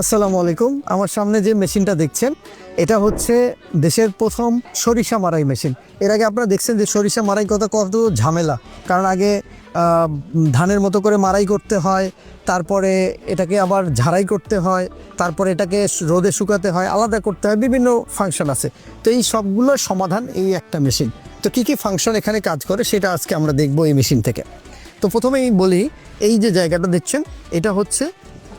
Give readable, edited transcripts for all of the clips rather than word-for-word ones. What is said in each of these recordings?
আসসালামু আলাইকুম। আমার সামনে যে মেশিনটা দেখছেন এটা হচ্ছে দেশের প্রথম সরিষা মারাই মেশিন। এর আগে আপনারা দেখছেন যে সরিষা মারাই কত ঝামেলা, কারণ আগে ধানের মতো করে মারাই করতে হয়, তারপরে এটাকে আবার ঝাড়াই করতে হয়, তারপরে এটাকে রোদে শুকাতে হয়, আলাদা করতে হয়, বিভিন্ন ফাংশন আছে। তো এই সবগুলোর সমাধান এই একটা মেশিন। তো কী কী ফাংশন এখানে কাজ করে সেটা আজকে আমরা দেখব এই মেশিন থেকে। তো প্রথমেই বলি, এই যে জায়গাটা দেখছেন এটা হচ্ছে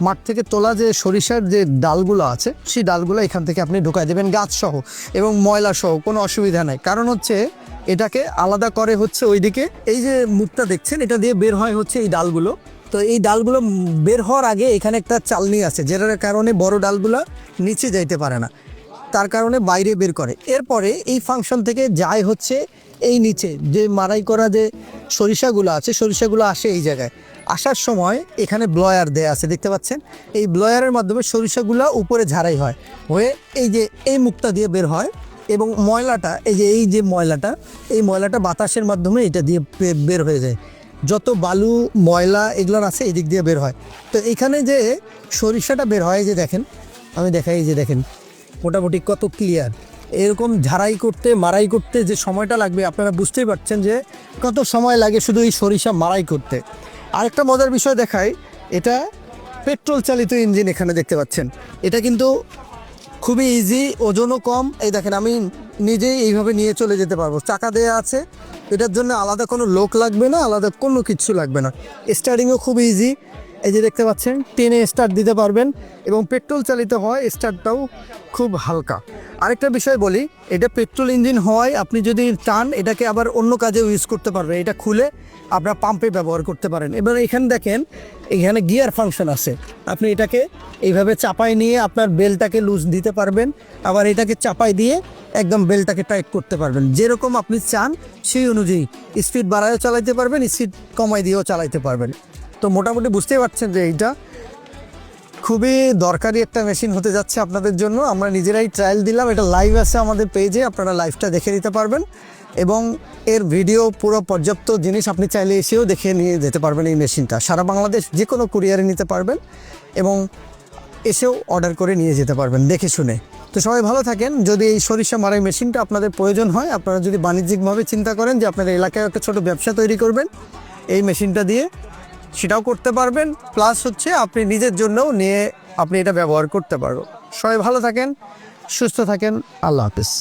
মাঠ থেকে তোলা যে সরিষার যে ডালগুলো আছে, সেই ডালগুলো এখান থেকে আপনি ঢুকাই দেবেন গাছসহ এবং ময়লাসহ, কোনো অসুবিধা নাই। কারণ হচ্ছে এটাকে আলাদা করে হচ্ছে ওইদিকে এই যে মুখটা দেখছেন এটা দিয়ে বের হয় হচ্ছে এই ডালগুলো। তো এই ডালগুলো বের হওয়ার আগে এখানে একটা চালনি আছে, যেটার কারণে বড় ডালগুলো নিচে যাইতে পারে না, তার কারণে বাইরে বের করে। এরপরে এই ফাংশন থেকে যায় হচ্ছে এই নিচে যে মারাই করা যে সরিষাগুলো আছে, সরিষাগুলো আসে এই জায়গায়। আসার সময় এখানে ব্লয়ার দেয়া আছে, দেখতে পাচ্ছেন। এই ব্লয়ারের মাধ্যমে সরিষাগুলো উপরে ঝাড়াই হয়, হয়ে এই যে এই মুখটা দিয়ে বের হয় এবং ময়লাটা এই ময়লাটা বাতাসের মাধ্যমে এটা দিয়ে বের হয়ে যায়। যত বালু ময়লা এগুলোর আছে এদিক দিয়ে বের হয়। তো এখানে যে সরিষাটা বের হয়, যে দেখেন, আমি দেখাই, এই যে দেখেন মোটামুটি কত ক্লিয়ার। এরকম ঝাড়াই করতে মারাই করতে যে সময়টা লাগবে আপনারা বুঝতেই পারছেন যে কত সময় লাগে শুধু এই সরিষা মারাই করতে। আরেকটা মজার বিষয় দেখাই, এটা পেট্রোল চালিত ইঞ্জিন এখানে দেখতে পাচ্ছেন। এটা কিন্তু খুবই ইজি, ওজনও কম। এই দেখেন আমি নিজেই এইভাবে নিয়ে চলে যেতে পারবো, চাকা দেওয়া আছে, এটার জন্য আলাদা কোনো লোক লাগবে না, আলাদা কোনো কিছু লাগবে না। স্টার্টিংও খুব ইজি, এই যে দেখতে পাচ্ছেন টেনে স্টার্ট দিতে পারবেন এবং পেট্রোল চালিত হয়, স্টার্টটাও খুব হালকা। আরেকটা বিষয় বলি, এটা পেট্রোল ইঞ্জিন হওয়ায় আপনি যদি চান এটাকে আবার অন্য কাজেও ইউজ করতে পারবেন। এটা খুলে আপনারা পাম্পে ব্যবহার করতে পারেন। এবার এখানে দেখেন এখানে গিয়ার ফাংশন আছে, আপনি এটাকে এইভাবে চাপায় নিয়ে আপনার বেলটাকে লুজ দিতে পারবেন, আবার এটাকে চাপায় দিয়ে একদম বেলটাকে টাইট করতে পারবেন। যেরকম আপনি চান সেই অনুযায়ী স্পিড বাড়ায়ও চালাইতে পারবেন, স্পিড কমাই দিয়েও চালাইতে পারবেন। তো মোটামুটি বুঝতেই পারছেন যে এইটা খুবই দরকারি একটা মেশিন হতে যাচ্ছে আপনাদের জন্য। আমরা নিজেরাই ট্রায়াল দিলাম, এটা লাইভ আছে আমাদের পেজে, আপনারা লাইভটা দেখে নিতে পারবেন এবং এর ভিডিও পুরো পর্যাপ্ত জিনিস আপনি চাইলে এসেও দেখে নিয়ে যেতে পারবেন। এই মেশিনটা সারা বাংলাদেশ যে কোনো কুরিয়ারে নিতে পারবেন এবং এসেও অর্ডার করে নিয়ে যেতে পারবেন দেখে শুনে। তো সবাই ভালো থাকেন। যদি এই সরিষা মারাই মেশিনটা আপনাদের প্রয়োজন হয়, আপনারা যদি বাণিজ্যিকভাবে চিন্তা করেন যে আপনার এলাকায় একটা ছোট ব্যবসা তৈরি করবেন এই মেশিনটা দিয়ে, সেটাও করতে পারবেন। প্লাস হচ্ছে আপনি নিজের জন্যও নিয়ে আপনি এটা ব্যবহার করতে পারবেন। সবাই ভালো থাকেন, সুস্থ থাকেন, আল্লাহ হাফেজ।